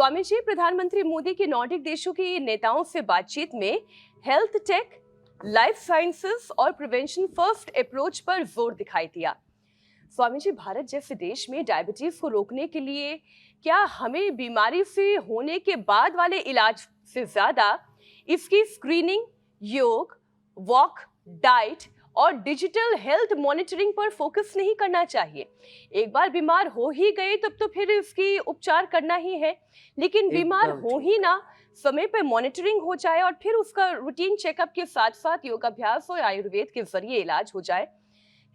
स्वामी जी, प्रधानमंत्री मोदी की नॉर्डिक देशों के नेताओं से बातचीत में हेल्थ टेक, लाइफ साइंसेस और प्रिवेंशन फर्स्ट अप्रोच पर जोर दिखाई दिया। स्वामी जी, भारत जैसे देश में डायबिटीज को रोकने के लिए क्या हमें बीमारी से होने के बाद वाले इलाज से ज्यादा इसकी स्क्रीनिंग, योग, वॉक, डाइट और डिजिटल हेल्थ मॉनिटरिंग पर फोकस नहीं करना चाहिए? एक बार बीमार हो ही गए तब तो फिर इसकी उपचार करना ही है, लेकिन बीमार एकदम हो ही ठीक। ना, समय पे मॉनिटरिंग हो जाए और फिर उसका रूटीन चेकअप के साथ साथ योगाभ्यास और आयुर्वेद के जरिए इलाज हो जाए,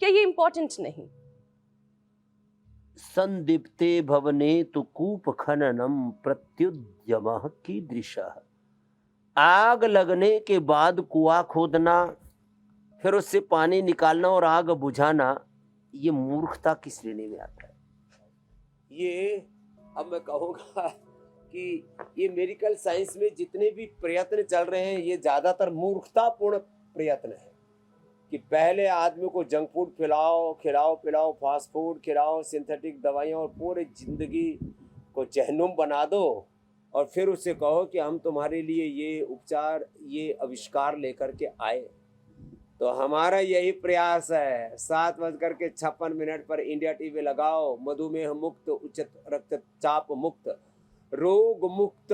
क्या ये इम्पोर्टेंट नहीं? संदीप्ते भवने तु कूप खननम प्रत्युद्यमः कीदृशः। आग लगने के बाद कुआं खोदना, फिर उससे पानी निकालना और आग बुझाना, ये मूर्खता की श्रेणी में आता है। ये अब मैं कहूँगा कि ये मेडिकल साइंस में जितने भी प्रयत्न चल रहे हैं, ये ज्यादातर मूर्खतापूर्ण प्रयत्न है कि पहले आदमी को जंक फूड खिलाओ, खिलाओ पिलाओ, फास्ट फूड खिलाओ, सिंथेटिक दवाइयाँ, और पूरी जिंदगी को जहन्नुम बना दो, और फिर उससे कहो कि हम तुम्हारे लिए ये उपचार, ये आविष्कार लेकर के आए। तो हमारा यही प्रयास है। 7:56 पर इंडिया टीवी लगाओ। मधुमेह मुक्त, उच्च रक्तचाप मुक्त, रोग मुक्त,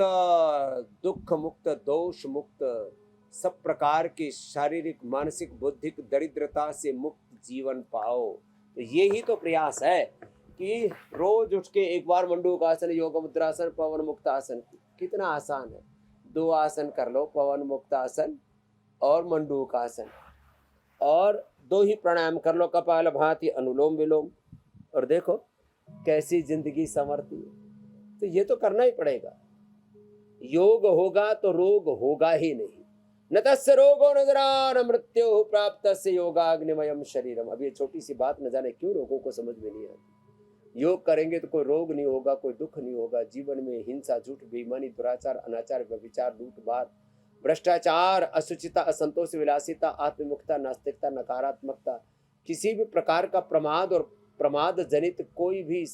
दुख मुक्त, दोष मुक्त, सब प्रकार की शारीरिक, मानसिक, बौद्धिक दरिद्रता से मुक्त जीवन पाओ। तो यही तो प्रयास है कि रोज उठ के एक बार मंडूकासन, योग मुद्रासन, पवन मुक्त आसन। कितना आसान है। 2 आसन कर लो, पवन मुक्त आसन और मंडूकासन, और 2 ही प्राणायाम कर लो, कपालभाति, अनुलोम विलोम, और देखो कैसी जिंदगी संवरती है। तो ये तो करना ही पड़ेगा। योग होगा तो रोग होगा ही नहीं। न तस्य रोगो न जरा न मृत्यु प्राप्त से योगाग्निमयम शरीरम। अब ये छोटी सी बात न जाने क्यों लोगों को समझ में नहीं आती। योग करेंगे तो कोई रोग नहीं होगा, कोई दुख नहीं होगा। जीवन में हिंसा, झूठ, बेईमानी, दुराचार, अनाचार, व्यभिचार, लूटमार, भ्रष्टाचार, असुचिता, असंतोष, विलासिता, आत्ममुखता, नास्तिकता, नकारात्मकता, किसी भी प्रकार का प्रमाद और प्रमाद जनित कोई भी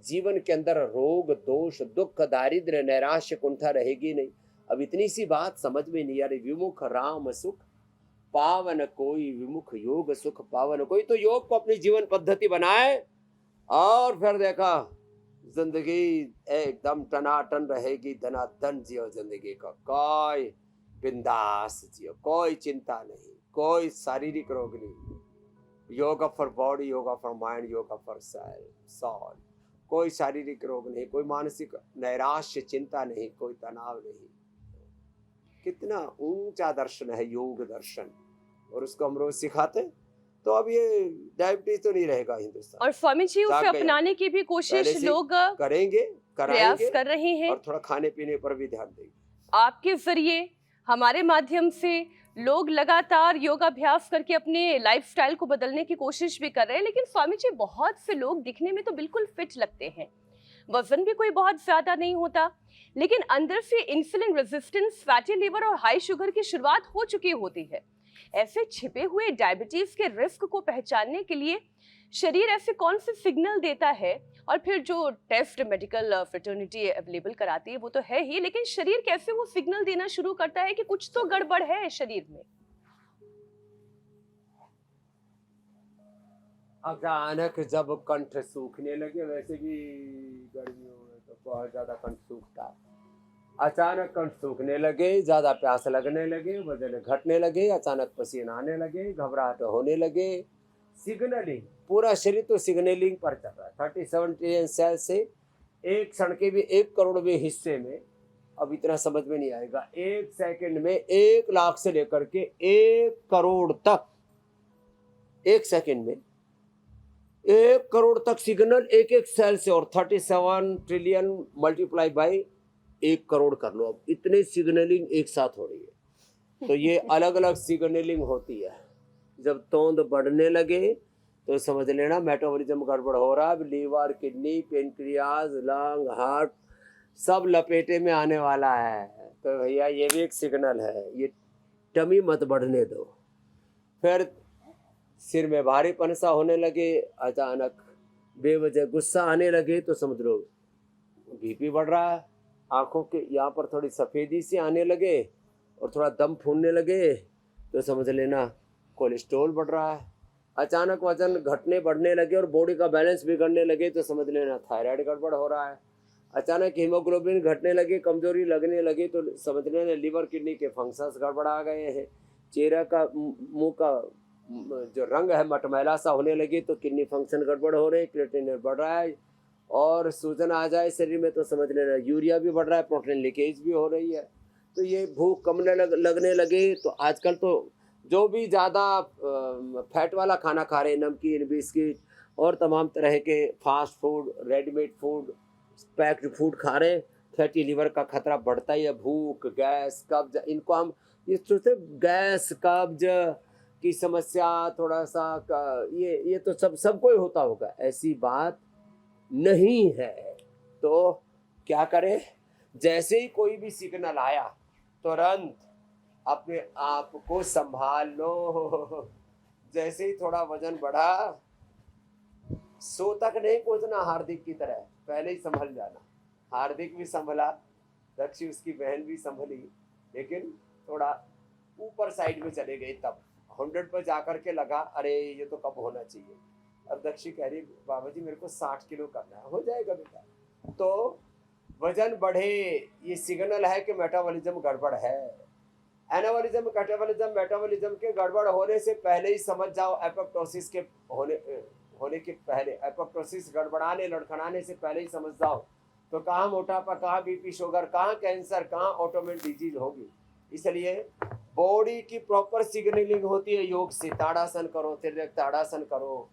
जीवन के अंदर रोग, दोष, दुख, दारिद्र्य, नैराश्य, कुंठा रहेगी नहीं। अब इतनी सी बात समझ में नहीं आ रही। विमुख राम सुख पावन कोई, विमुख योग सुख पावन कोई। तो योग को अपनी जीवन पद्धति बनाए, और फिर देखा जिंदगी एकदम टनाटन रहेगी। धनाधन जियो जिंदगी का, कोई बिंदास जियो, कोई चिंता नहीं, कोई शारीरिक रोग नहीं। Yoga for body, yoga for mind, yoga for soul. कोई शारीरिक रोग नहीं, कोई मानसिक नैराश्य, चिंता नहीं, कोई तनाव नहीं। कितना ऊंचा दर्शन है योग दर्शन, और उसको हम रोज सिखाते। तो अब ये डायबिटीज तो नहीं रहेगा हिंदुस्तान। और स्वामी जी, उसे अपनाने की भी कोशिश लोग करेंगे, प्रयास कराएंगे, कर रहे हैं। और थोड़ा खाने पीने पर भी ध्यान देंगे। आपके जरिए, हमारे माध्यम से लोग लगातार योगाभ्यास करके अपने लाइफस्टाइल को बदलने की कोशिश भी कर रहे हैं। लेकिन स्वामी जी, बहुत से लोग दिखने में तो बिल्कुल फिट लगते हैं, वजन भी कोई बहुत ज्यादा नहीं होता, लेकिन अंदर से इंसुलिन रेजिस्टेंस, फैटी लिवर और हाई शुगर की शुरुआत हो चुकी होती है। ऐसे छिपे हुए डायबिटीज के रिस्क को पहचानने के लिए शरीर ऐसे कौन से सिग्नल देता है? और फिर जो टेस्ट मेडिकल फ्रेटर्निटी अवेलेबल कराती है वो तो है ही, लेकिन शरीर कैसे वो सिग्नल देना शुरू करता है कि कुछ तो गड़बड़ है शरीर में? अचानक जब कंठ सूखने लगे, वैसे भी गर्मियों में तो बहुत ज्यादा कंठ सूखता है। अचानक कंठ सूखने लगे, ज्यादा प्यास लगने लगे, वजन घटने लगे, अचानक पसीना आने लगे, घबराहट होने लगे। सिग्नलिंग, पूरा शरीर तो सिग्नलिंग पर चल रहा है। 37 ट्रिलियन सेल से एक क्षण के भी 1 करोड़वें हिस्से में, अब इतना समझ में नहीं आएगा, 1 सेकंड में 1 लाख से लेकर के 1 करोड़ तक, 1 सेकंड में 1 करोड़ तक सिग्नल एक एक सेल से, और 37 ट्रिलियन मल्टीप्लाई बाई 1 करोड़ कर लो। अब इतने सिग्नलिंग एक साथ हो रही है। तो ये अलग अलग सिग्नलिंग होती है। जब तोंद बढ़ने लगे तो समझ लेना मेटाबॉलिज्म गड़बड़ हो रहा है। Liver, kidney, pancreas, lung, heart सब लपेटे में आने वाला है। तो भैया ये भी एक सिग्नल है, ये टमी मत बढ़ने दो। फिर सिर में भारीपन सा होने लगे, अचानक बेवजह गुस्सा आने लगे, तो समझ लो बीपी बढ़ रहा है। आंखों के यहाँ पर थोड़ी सफ़ेदी सी आने लगे और थोड़ा दम फूलने लगे तो समझ लेना कोलेस्ट्रॉल बढ़ रहा है। अचानक वजन घटने बढ़ने लगे और बॉडी का बैलेंस बिगड़ने लगे तो समझ लेना थायराइड गड़बड़ हो रहा है। अचानक हीमोग्लोबिन घटने लगे, कमजोरी लगने लगी तो समझ लेना लिवर किडनी के फंक्शंस गड़बड़ा गए हैं। चेहरा का मुंह का जो रंग है मटमैला सा होने लगे तो किडनी फंक्शन गड़बड़ हो रहे, क्रिएटिनिन बढ़ रहा है और सूजन आ जाए शरीर में तो समझ लेना यूरिया भी बढ़ रहा है, प्रोटीन लीकेज भी हो रही है। तो ये भूख कम लगने लगे तो आजकल तो जो भी ज़्यादा फैट वाला खाना खा रहे हैं, नमकीन, बिस्किट और तमाम तरह के fast food, readymade food, packed food खा रहे हैं, फैटी लिवर का खतरा बढ़ता ही है। भूख, गैस, कब्ज, इनको हम ये सोचते गैस कब्ज की समस्या थोड़ा सा ये तो सबको ही होता होगा, ऐसी बात नहीं है। तो क्या करें, जैसे ही कोई भी सिग्नल आया तुरंत अपने आप को संभाल लो। जैसे ही थोड़ा वजन बढ़ा, सो तक नहीं पहुंचना हार्दिक की तरह, पहले ही संभल जाना। हार्दिक भी संभला, दक्षी उसकी बहन भी संभली, लेकिन थोड़ा ऊपर साइड में चले गए। तब 100 पर जाकर के लगा अरे ये तो कब होना चाहिए। अब दक्षी कह रही बाबा जी मेरे को 60 किलो करना है। हो जाएगा बेटा। तो वजन बढ़े ये सिग्नल है कि मेटाबॉलिज्म गड़बड़ है। एनाबॉलिज्म, मेटाबॉलिज्म के गड़बड़ होने से पहले ही समझ जाओ, एपोप्टोसिस के होने के पहले, एपोप्टोसिस गड़बड़ाने लड़खड़ाने से पहले ही समझ जाओ तो कहाँ मोटापा, कहाँ बीपी शुगर, कहाँ कैंसर, कहाँ ऑटोइम्यून डिजीज होगी। इसलिए बॉडी की प्रॉपर सिग्नलिंग होती है योग से। ताड़ासन करो, तिर्यक ताड़ासन करो,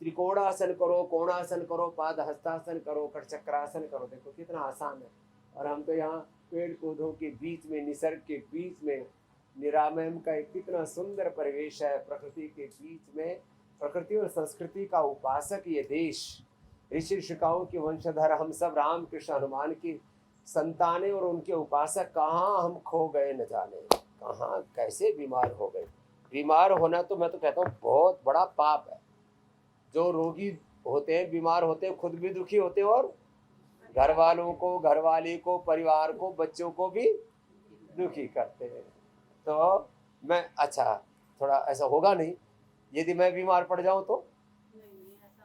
त्रिकोणासन करो, कोणासन करो, पाद हस्तासन करो, कटचक्रासन करो। देखो कितना आसान है। और हम तो यहाँ पेड़ पौधों के बीच में, निसर्ग के बीच में, निरामयम का एक कितना सुंदर परिवेश है, प्रकृति के बीच में, प्रकृति और संस्कृति का उपासक ये देश, ऋषि ऋषिकाओं के वंशधर हम सब राम कृष्ण हनुमान की संतानें और उनके उपासक कहाँ हम खो गए न जाने, कहाँ कैसे बीमार हो गए। बीमार होना तो मैं तो कहता हूँ बहुत बड़ा पाप है। जो रोगी होते हैं, बीमार होते हैं, खुद भी दुखी होते हैं और घर वालों को, घरवाली को, परिवार को, बच्चों को भी दुखी करते हैं। तो मैं अच्छा थोड़ा ऐसा होगा नहीं, यदि मैं बीमार पड़ जाऊं तो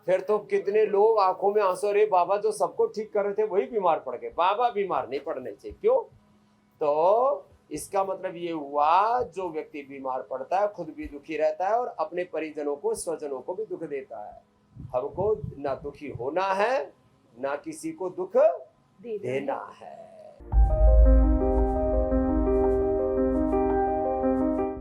फिर तो कितने लोग आंखों में आंसू, अरे बाबा जो सबको ठीक कर रहे थे वही बीमार पड़ गए। बाबा बीमार नहीं पड़ने चाहिए। क्यों? तो इसका मतलब ये हुआ जो व्यक्ति बीमार पड़ता है खुद भी दुखी रहता है और अपने परिजनों को, स्वजनों को भी दुख देता है। हमको ना दुखी होना है, ना किसी को दुख देना है।